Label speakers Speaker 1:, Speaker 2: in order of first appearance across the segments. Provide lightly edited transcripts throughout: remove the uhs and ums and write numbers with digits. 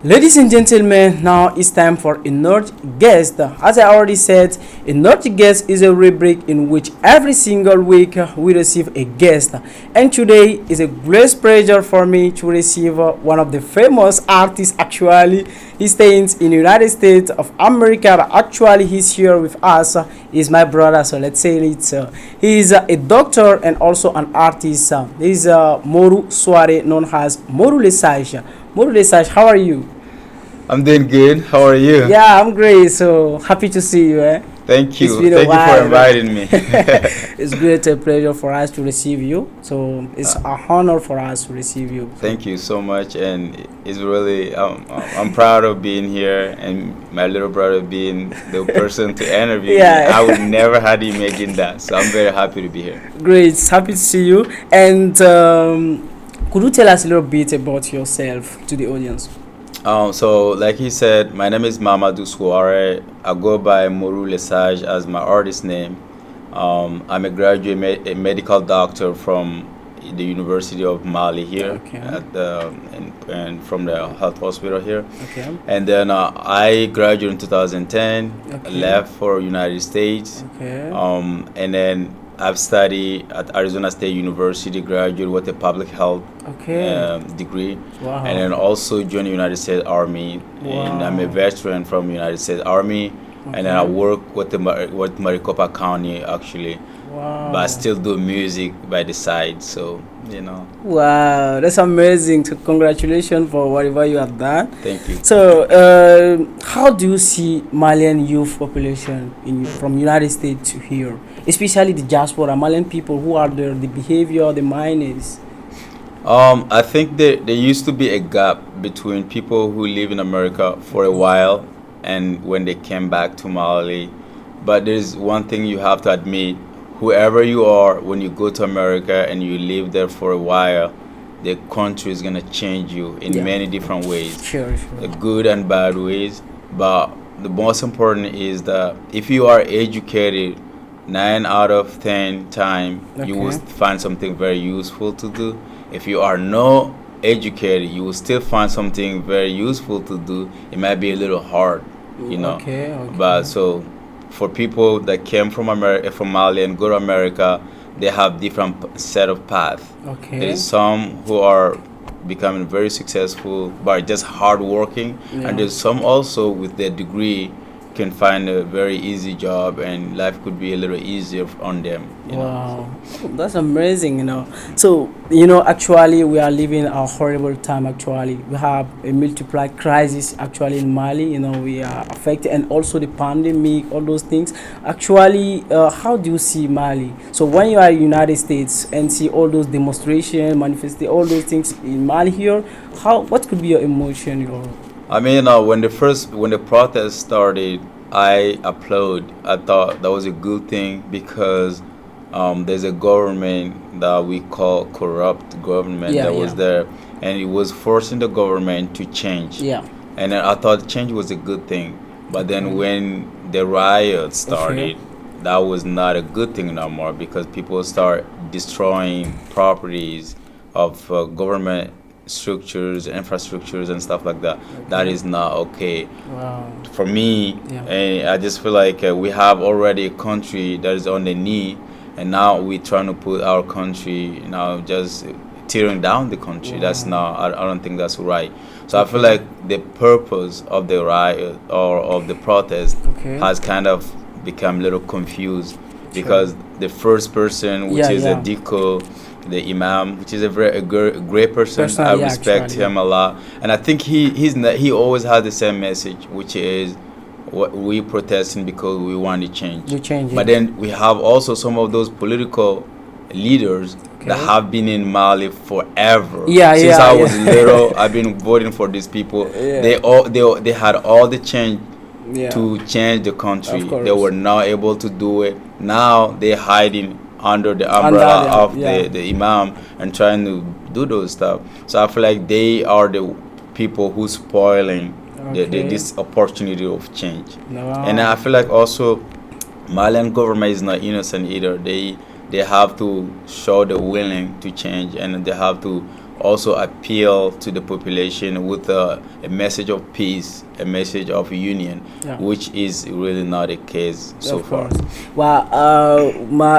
Speaker 1: Ladies and gentlemen, now it's time for Energy Guest. As I already said, Energy Guest is a rubric in which every single week we receive a guest. And today is a great pleasure for me to receive one of the famous artists. Actually, he stays in the United States of America, but actually he's here with us. He's my brother, so let's say he's a doctor and also an artist. He's Moru SOUARE, known as Moru Lesage. Moru Lesage, how are you?
Speaker 2: I'm doing good. How are you?
Speaker 1: Yeah, I'm great. So happy to see you.
Speaker 2: Thank you.
Speaker 1: It's been
Speaker 2: Thank
Speaker 1: a
Speaker 2: you
Speaker 1: while,
Speaker 2: for inviting me.
Speaker 1: It's great, a pleasure for us to receive you. So it's an honor for us to receive you.
Speaker 2: Thank you so much, and it's really I'm proud of being here, and my little brother being the person to interview
Speaker 1: Yeah.
Speaker 2: me. I would never had imagined that, so I'm very happy to be here.
Speaker 1: Great, happy to see you. And could you tell us a little bit about yourself to the audience?
Speaker 2: So like he said, my name is Moru SOUARE. I go by Moru Lesage as my artist name. I'm a graduate a medical doctor from the University of Mali here,
Speaker 1: Okay.
Speaker 2: at the and from the health hospital here.
Speaker 1: Okay.
Speaker 2: And then I graduated in 2010,
Speaker 1: Okay.
Speaker 2: left for United States,
Speaker 1: Okay.
Speaker 2: and then I've studied at Arizona State University, graduated with a public health
Speaker 1: Okay.
Speaker 2: degree,
Speaker 1: Wow.
Speaker 2: and then also joined the United States Army, and I'm a
Speaker 1: Wow.
Speaker 2: veteran from the United States Army, and then I
Speaker 1: Okay.
Speaker 2: work with with Maricopa County actually,
Speaker 1: Wow.
Speaker 2: but I still do music by the side, so you know.
Speaker 1: Wow, that's amazing. So congratulations for whatever you have done.
Speaker 2: Thank you.
Speaker 1: So, how do you see Malian youth population from United States to here, especially the diaspora Malian people? Who are there? The behavior, the minds.
Speaker 2: I think there used to be a gap between people who live in America for a while and when they came back to Mali. But there's one thing you have to admit: whoever you are, when you go to America and you live there for a while, the country is gonna change you in
Speaker 1: Yeah.
Speaker 2: many different ways,
Speaker 1: Sure, sure.
Speaker 2: good and bad ways. But the most important is that if you are educated, 9 out of 10 time you will
Speaker 1: Okay.
Speaker 2: find something very useful to do. If you are not educated, you will still find something very useful to do. It might be a little hard, you know.
Speaker 1: Okay, okay.
Speaker 2: But so for people that came from America, from Mali, and go to America, they have different set of path.
Speaker 1: Okay.
Speaker 2: There's some who are becoming very successful by just hard working,
Speaker 1: Yeah.
Speaker 2: and there's some also with their degree can find a very easy job, and life could be a little easier on them. You know?
Speaker 1: Wow, that's amazing. So, actually, we are living a horrible time. Actually, we have a multiplied crisis actually in Mali. We are affected, and also the pandemic, all those things. Actually, how do you see Mali? So, when you are in United States and see all those demonstrations, manifestation, all those things in Mali here, what could be your emotion?
Speaker 2: I mean, when the protest started, I applaud. I thought that was a good thing because there's a government that we call corrupt government
Speaker 1: Yeah,
Speaker 2: that was
Speaker 1: yeah.
Speaker 2: there, and it was forcing the government to change.
Speaker 1: Yeah.
Speaker 2: And then I thought change was a good thing, but then when the riots started, that was not a good thing no more because people start destroying properties of government structures, infrastructures, and stuff like that. That is not okay
Speaker 1: Wow.
Speaker 2: for me.
Speaker 1: Yeah.
Speaker 2: And I just feel like we have already a country that is on the knee, and now we're trying to put our country just tearing down the country.
Speaker 1: Wow.
Speaker 2: That's not. I don't think that's right. So I feel like the purpose of the riot or of the protest
Speaker 1: Okay.
Speaker 2: has kind of become a little confused because the first person, which
Speaker 1: Yeah,
Speaker 2: is
Speaker 1: yeah.
Speaker 2: a deacon, the imam, which is a great person.
Speaker 1: Personally,
Speaker 2: I
Speaker 1: yeah,
Speaker 2: respect
Speaker 1: actually,
Speaker 2: him a lot, and I think he always has the same message, which is what we protesting because we want to change.
Speaker 1: You change it.
Speaker 2: But then we have also some of those political leaders that
Speaker 1: Okay.
Speaker 2: have been in Mali forever.
Speaker 1: Yeah,
Speaker 2: Since
Speaker 1: yeah,
Speaker 2: I was
Speaker 1: yeah.
Speaker 2: little, I've been voting for these people.
Speaker 1: Yeah.
Speaker 2: They had all the change
Speaker 1: Yeah.
Speaker 2: to change the country.
Speaker 1: Of course.
Speaker 2: They were not able to do it. Now they're hiding under the umbrella of
Speaker 1: yeah.
Speaker 2: the imam and trying to do those stuff. So I feel like they are the people who spoiling
Speaker 1: Okay.
Speaker 2: this opportunity of change.
Speaker 1: No.
Speaker 2: And I feel like also Malian government is not innocent either. They have to show the willing to change, and they have to also appeal to the population with a message of peace, a message of union, which is really not the case so far.
Speaker 1: Well,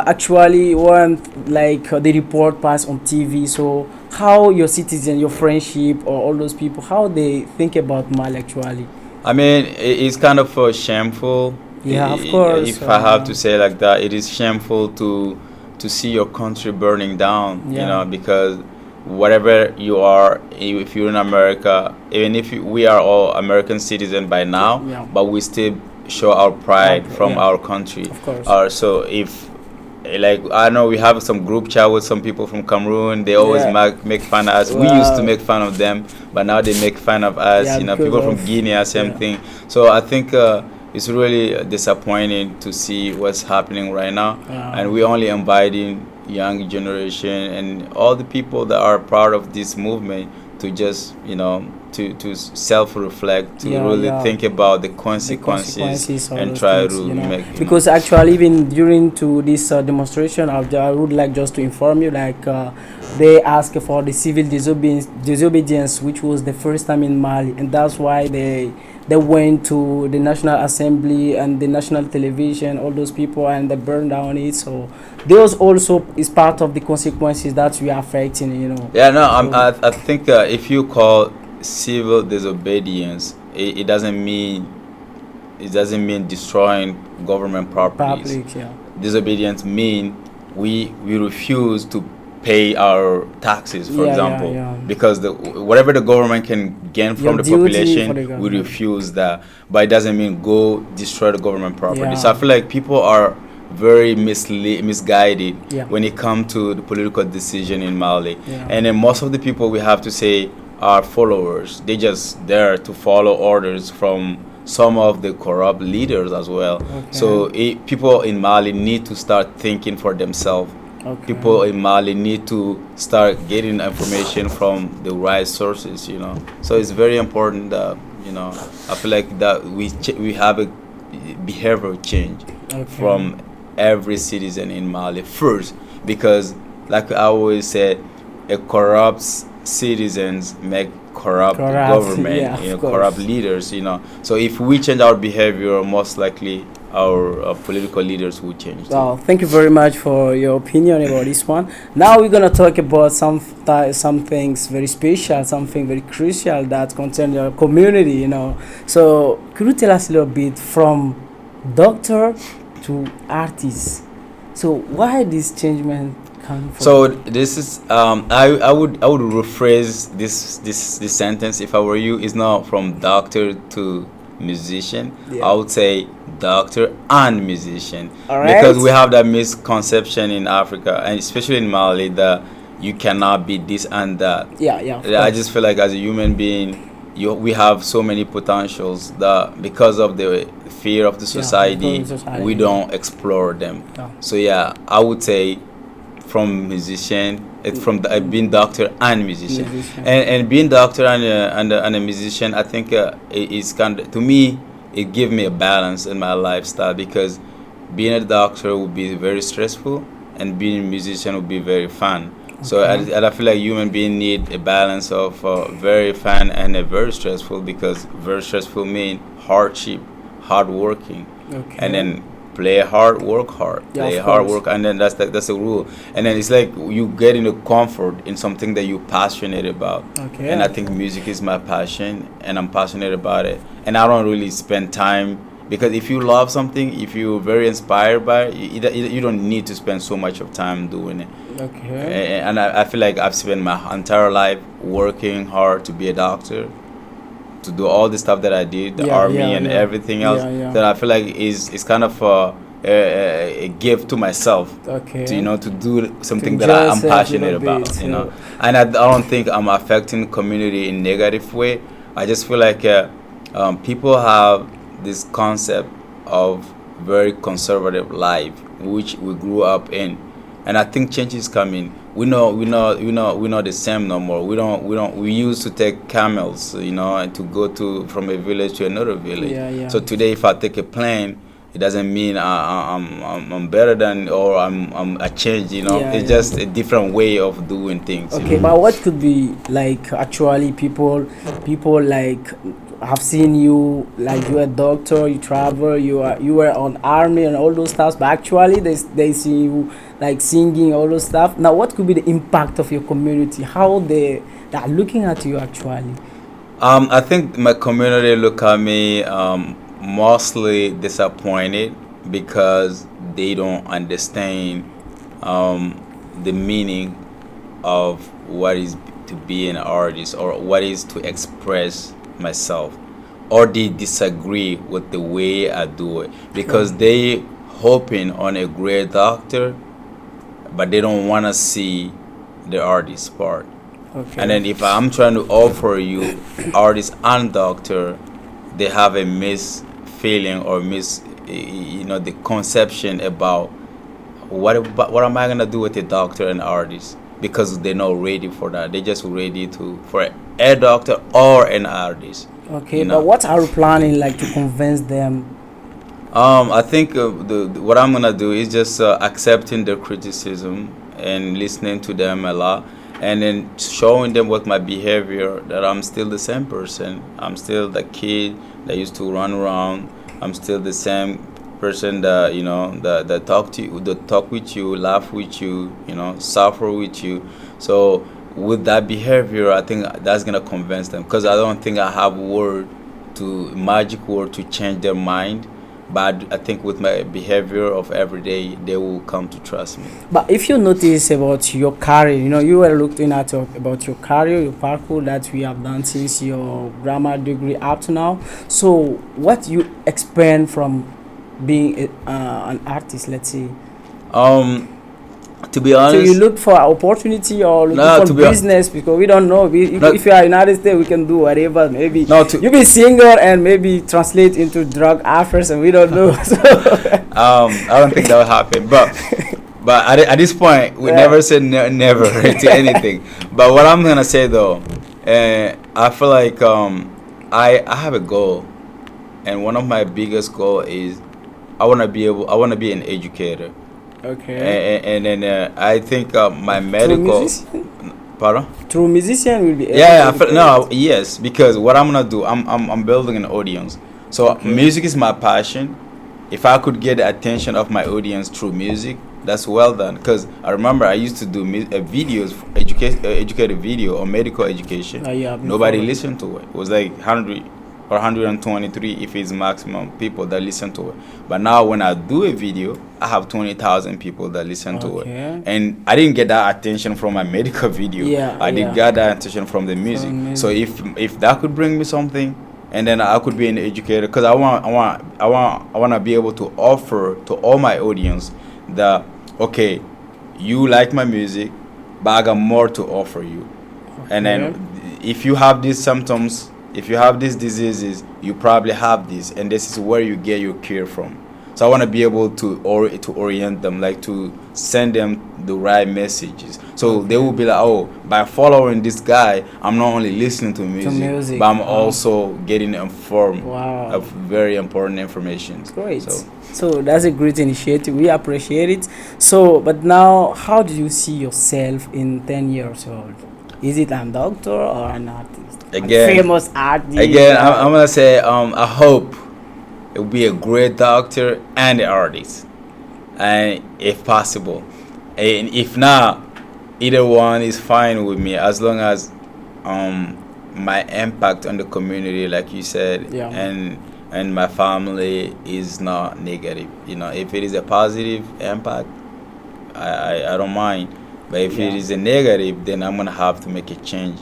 Speaker 1: actually, one like the report passed on TV. So, how your citizen, your friendship, or all those people, how they think about Mali actually?
Speaker 2: I mean, it's kind of shameful.
Speaker 1: Yeah, of course.
Speaker 2: If I have to say like that, it is shameful to see your country burning down. You know, because whatever you are, if you're in America, even if we are all American citizens by now, but we still show our pride from our country.
Speaker 1: Of course.
Speaker 2: So if, like, I know we have some group chat with some people from Cameroon, they always make fun of us. We used to make fun of them, but now they make fun of us. You know, people from Guinea, same thing. So I think it's really disappointing to see what's happening right now, and we're only inviting young generation and all the people that are part of this movement to just, you know, to self-reflect, to really think about the consequences and try things, to make,
Speaker 1: because actually even during to this demonstration, I would like just to inform you, like they asked for the civil disobedience, which was the first time in Mali, and that's why they went to the National Assembly and the national television, all those people, and they burned down it. So those also is part of the consequences that we are affecting, you know.
Speaker 2: Yeah, no, I think if you call civil disobedience, it doesn't mean destroying government properties. Disobedience mean we refuse to pay our taxes, for example, because whatever the government can gain from the population, we refuse that. But it doesn't mean go destroy the government property. So I feel like people are very misguided when it comes to the political decision in Mali. And then most of the people, we have to say, are followers. They just there to follow orders from some of the corrupt leaders as well. So people in Mali need to start thinking for themselves. People in Mali need to start getting information from the right sources, you know. So it's very important that, you know, I feel like that we have a behavioral change from every citizen in Mali first, because like I always said, a corrupt citizens make corrupt government, you know, corrupt leaders, you know. So if we change our behavior, most likely our political leaders will change.
Speaker 1: Well, thank you very much for your opinion about this one. Now we're gonna talk about some things very special, something very crucial that concern your community, you know. So could you tell us a little bit from doctor to artist? So why this changement?
Speaker 2: So this is I would rephrase this sentence if I were you. It's not from doctor to musician. I would say doctor and musician, because we have that misconception in Africa and especially in Mali that you cannot be this and that. I just feel like as a human being, we have so many potentials that because of the fear of the society, we don't explore them. So I would say from musician, it's from being doctor and musician. And being doctor and a musician, I think it's kind of, to me, it gives me a balance in my lifestyle, because being a doctor would be very stressful and being a musician would be very fun. So I feel like human being need a balance of very fun and a very stressful, because very stressful mean hardship, hard working, and then play hard, work hard, play hard, work, and then that's the rule. And then it's like you get into comfort in something that you're passionate about. And I think music is my passion, and I'm passionate about it. And I don't really spend time, because if you love something, if you're very inspired by it, you don't need to spend so much of time doing it. And I feel like I've spent my entire life working hard to be a doctor, to do all the stuff that I did, the army and everything else, that I feel like is kind of a gift to myself, to, you know, to do something that I'm passionate about, you know. And I don't think I'm affecting community in negative way. I just feel like people have this concept of very conservative life, which we grew up in, and I think change is coming. We're not the same no more. We used to take camels, you know, and to go from a village to another village. So today, if I take a plane, It doesn't mean I'm better than, or I'm a change.
Speaker 1: Yeah,
Speaker 2: It's
Speaker 1: yeah.
Speaker 2: just a different way of doing things.
Speaker 1: Okay, but what could be like actually people like have seen you like you're a doctor, you travel, you were on army and all those stuff, but actually they see you like singing all those stuff. Now, what could be the impact of your community? How they are looking at you actually?
Speaker 2: I think my community look at me mostly disappointed because they don't understand the meaning of what is to be an artist, or what is to express myself, or they disagree with the way I do it because they hoping on a great doctor, but they don't want to see the artist part.
Speaker 1: Okay.
Speaker 2: And then if I'm trying to offer you artist and doctor, they have a mis feeling or the conception about what am I gonna do with a doctor and artist, because they're not ready for that. They're just ready for a doctor or an artist.
Speaker 1: Okay, but what are you planning like to convince them?
Speaker 2: I think what I'm gonna do is just accepting their criticism and listening to them a lot, and then showing them with my behavior that I'm still the same person. I'm still the kid that used to run around. I'm still the same person that that talk to you, that talk with you, laugh with you, suffer with you. So with that behavior, I think that's gonna convince them, because I don't think I have magic word to change their mind. But I think with my behavior of every day, they will come to trust me.
Speaker 1: But if you notice about your career, you were looking at about your career, your parkour that we have done since your grammar degree up to now. So what you expand from being an artist, let's say?
Speaker 2: To be honest,
Speaker 1: so you look for opportunity or looking for business, because we don't know. If you are in United States, we can do whatever. Maybe you be singer and maybe translate into drug affairs, and we don't know.
Speaker 2: I don't think that will happen. But at this point, we never said never to anything. But what I'm gonna say though, I feel like I have a goal, and one of my biggest goal is I wanna be an educator.
Speaker 1: Okay.
Speaker 2: And then I think my medical. Pardon?
Speaker 1: True musician will be.
Speaker 2: Yes, because what I'm gonna do, I'm building an audience. So music is my passion. If I could get the attention of my audience through music, that's well done. Because I remember I used to do videos, educated video or medical education. Nobody listened to it. It was like 100 or 123 if it's maximum people that listen to it. But now when I do a video, I have 20,000 people that listen to it. And I didn't get that attention from my medical video. I did get that attention from the music. So if that could bring me something, and then I could be an educator, because I want to be able to offer to all my audience that, okay, you like my music, but I got more to offer you. And then if you have these symptoms, if you have these diseases, you probably have this, and this is where you get your cure from. So I want to be able to orient them, like to send them the right messages. So they will be like, oh, by following this guy, I'm not only listening to music. But I'm also getting informed of very important information.
Speaker 1: Great. So that's a great initiative. We appreciate it. So, but now, how do you see yourself in 10 years old? Is it a doctor or an artist?
Speaker 2: Again,
Speaker 1: a famous artist.
Speaker 2: Again, I'm gonna say I hope it will be a great doctor and an artist, and if possible, and if not, either one is fine with me, as long as my impact on the community, like you said, and my family is not negative. If it is a positive impact, I don't mind. But if it is a negative, then I'm gonna have to make a change,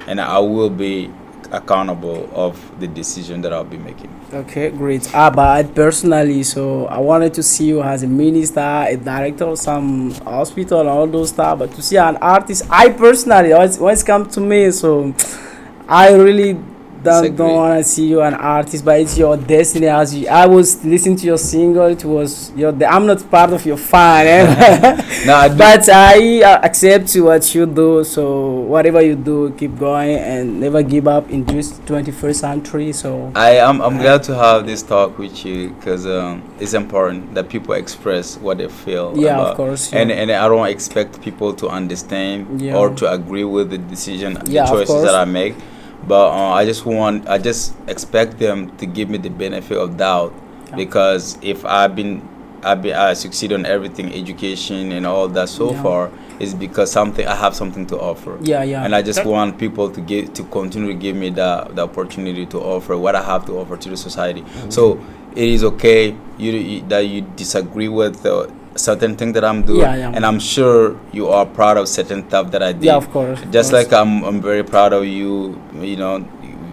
Speaker 2: and I will be accountable of the decision that I'll be making.
Speaker 1: Okay, great. But personally, so I wanted to see you as a minister, a director of some hospital, and all those stuff. But to see an artist, I personally, when it comes to me, so I really don't want to see you an artist, but it's your destiny. As you, I was listening to your single, it was your. I'm not part of your fan,
Speaker 2: No,
Speaker 1: but I accept what you do. So whatever you do, keep going and never give up in this 21st century. So
Speaker 2: I'm glad to have this talk with you because it's important that people express what they feel.
Speaker 1: Yeah,
Speaker 2: about.
Speaker 1: of course.
Speaker 2: And I don't expect people to understand or to agree with the decision, the choices that I make. But I just expect them to give me the benefit of doubt, because if I succeed on everything, education and all that so far, is because I have something to offer. And I just want people to continue to give me the opportunity to offer what I have to offer to the society. So it is okay that you disagree with certain thing that I'm doing, and I'm sure you are proud of certain stuff that I did.
Speaker 1: Yeah, of course.
Speaker 2: Just like I'm very proud of you, you know,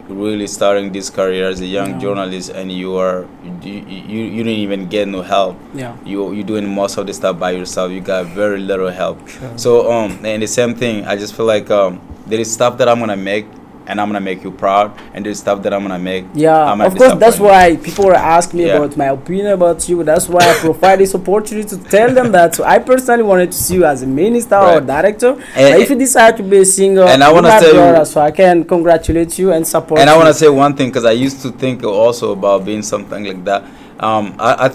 Speaker 2: really starting this career as a young journalist, and you didn't even get no help. You're doing most of the stuff by yourself. You got very little help. So and the same thing, I just feel like there is stuff that I'm gonna make, and I'm gonna make you proud, and there's stuff that I'm gonna make.
Speaker 1: Of course, that's why people were asking me about my opinion about you. That's why I provide this opportunity to tell them that. So I personally wanted to see you as a minister or director. But if you decide to be a singer,
Speaker 2: and I want to tell you,
Speaker 1: so I can congratulate you and support.
Speaker 2: And I want to say one thing, because I used to think also about being something like that. I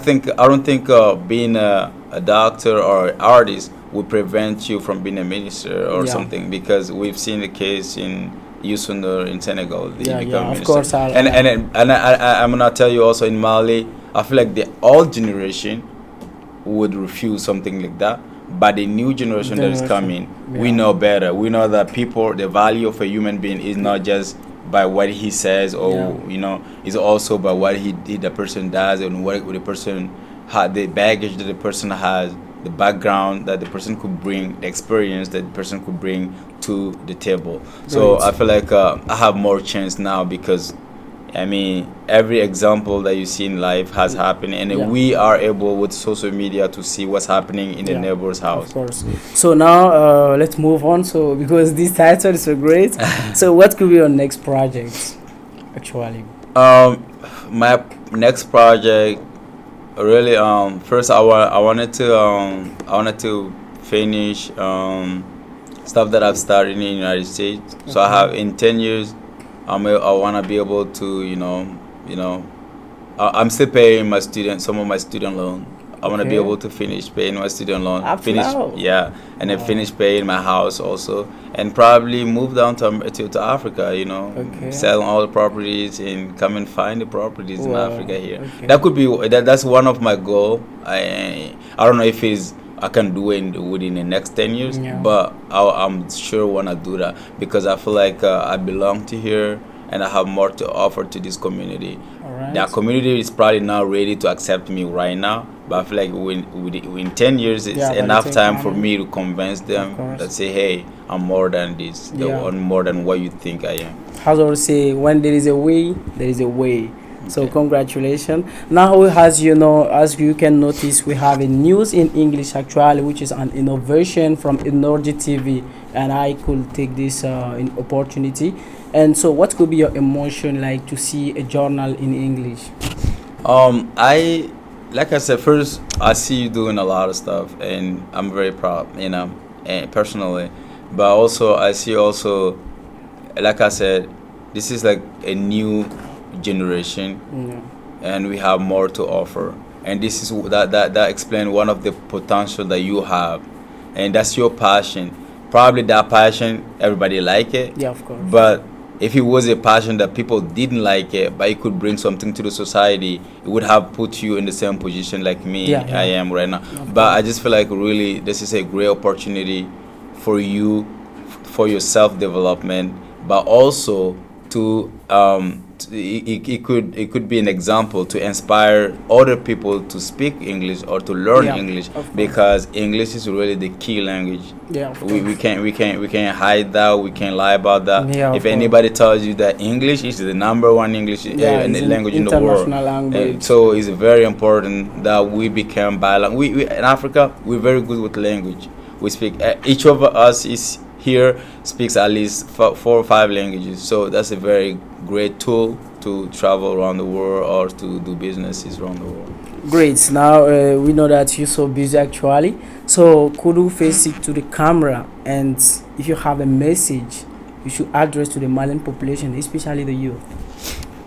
Speaker 2: don't think being a doctor or artist would prevent you from being a minister or something, because we've seen the case in Youssounder in Senegal.
Speaker 1: Of course.
Speaker 2: I'm gonna tell you also in Mali, I feel like the old generation would refuse something like that, but the new generation that is coming, we know better. We know that the value of a human being is not just by what he says, or you know, is also by what the person does, and what the person had, the baggage that the person has, the background that the person could bring, the experience that the person could bring to the table. So I feel like I have more chance now, because I mean, every example that you see in life has happened, and we are able with social media to see what's happening in the neighbor's house.
Speaker 1: Of course. So now let's move on. So because this title is so great, so what could be your next project, actually?
Speaker 2: My next project, really, first I wanted to finish stuff that I've started in the United States. So I have, in 10 years, I want to be able to, I'm still paying some of my student loan. I want to be able to finish paying my student loan, and then finish paying my house also, and probably move down to Africa, sell all the properties and come and find the properties in Africa here. That could be that's one of my goals. I don't know if I can do it within the next 10 years, but I'm sure want to do that, because I feel like I belong to here, and I have more to offer to this community. That community is probably not ready to accept me right now, but I feel like within 10 years, it's enough time for me to convince them that say, hey, I'm more than this, I'm more than what you think I am.
Speaker 1: As I say, when there is a way, there is a way. So congratulations. Now, as you can notice, we have a news in English actually, which is an innovation from Energie TV, and I could take this opportunity. And so, what could be your emotion like to see a journal in English?
Speaker 2: Like I said, first, I see you doing a lot of stuff, and I'm very proud, and personally. But also, I see like I said, this is like a new generation, and we have more to offer, and this is that explains one of the potential that you have, and that's your passion. Probably that passion, everybody like it,
Speaker 1: of course,
Speaker 2: but if it was a passion that people didn't like it, but it could bring something to the society, it would have put you in the same position like me I am right now. But I just feel like really this is a great opportunity for you, for your self-development, but also to it could be an example to inspire other people to speak English or to learn English, because English is really the key language. We can't hide that. We can't lie about that. If anybody tells you that English is the #1 English language in the world, so it's very important that we become bilingual. We in Africa, we're very good with language. We speak. Each of us is here speaks at least 4 or 5 languages. So that's a very great tool to travel around the world or to do businesses around the world.
Speaker 1: Great. Now we know that you're so busy actually. So could you face it to the camera, and if you have a message you should address to the Malian population, especially the youth?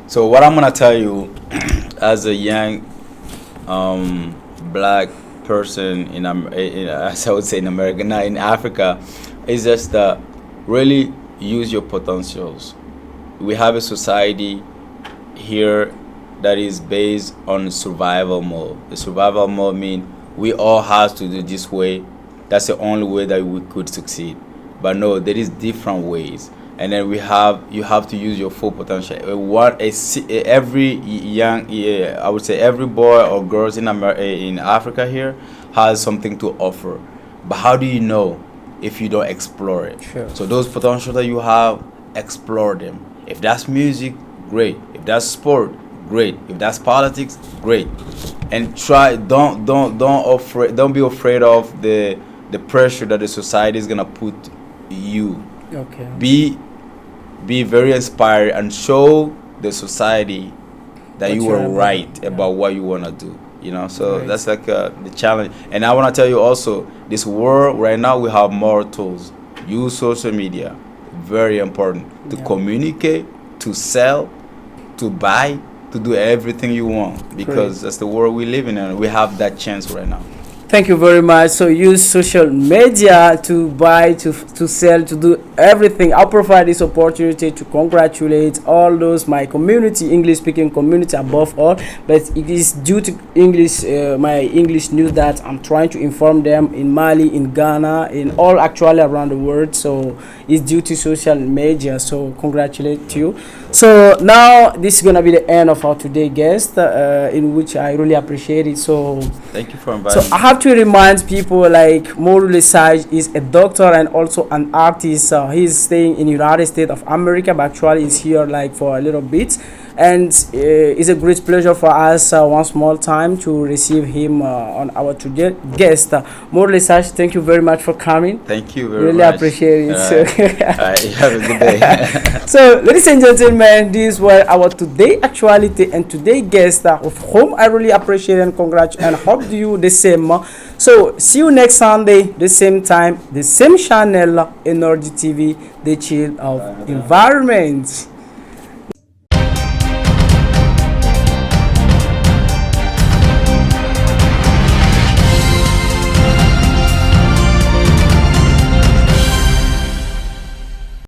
Speaker 2: So what I'm gonna tell you, as a young black person as I would say in America, not in Africa, is just that really use your potentials. We have a society here that is based on survival mode. The survival mode means we all have to do this way. That's the only way that we could succeed. But no, there is different ways. And then you have to use your full potential. Every young, I would say every boy or girls in Africa here has something to offer. But how do you know if you don't explore it?
Speaker 1: Sure.
Speaker 2: So those potentials that you have, explore them. If that's music, great. If that's sport, great. If that's politics, great. And try. Don't be afraid of the pressure that the society is gonna put you.
Speaker 1: Okay.
Speaker 2: Be very inspired and show the society that you were right about what you wanna do. So
Speaker 1: Right.
Speaker 2: that's like the challenge. And I wanna tell you also, this world right now we have more tools. Use social media, very important to communicate, to sell, to buy, to do everything you want, because that's the world we live in, and we have that chance right now.
Speaker 1: Thank you very much. So use social media to buy, to sell, to do everything. I'll provide this opportunity to congratulate all those my community, English speaking community above all. But it is due to English, my English news that I'm trying to inform them in Mali, in Ghana, in all actually around the world. So it's due to social media. So congratulate you. So now this is gonna be the end of our today guest, in which I really appreciate it. So
Speaker 2: thank you for inviting me.
Speaker 1: I have to remind people like Moru Lesage is a doctor and also an artist. He's staying in United States of America, but actually is here like for a little bit. And it's a great pleasure for us once more time to receive him on our today guest. Moru Lesage, thank you very much for coming.
Speaker 2: Thank you very
Speaker 1: really
Speaker 2: much.
Speaker 1: Appreciate it.
Speaker 2: Have a good day.
Speaker 1: So, ladies and gentlemen, these were our today actuality and today guest, of whom I really appreciate and congratulate and hope you the same. So, see you next Sunday, the same time, the same channel, Energie TV, the chill of environment.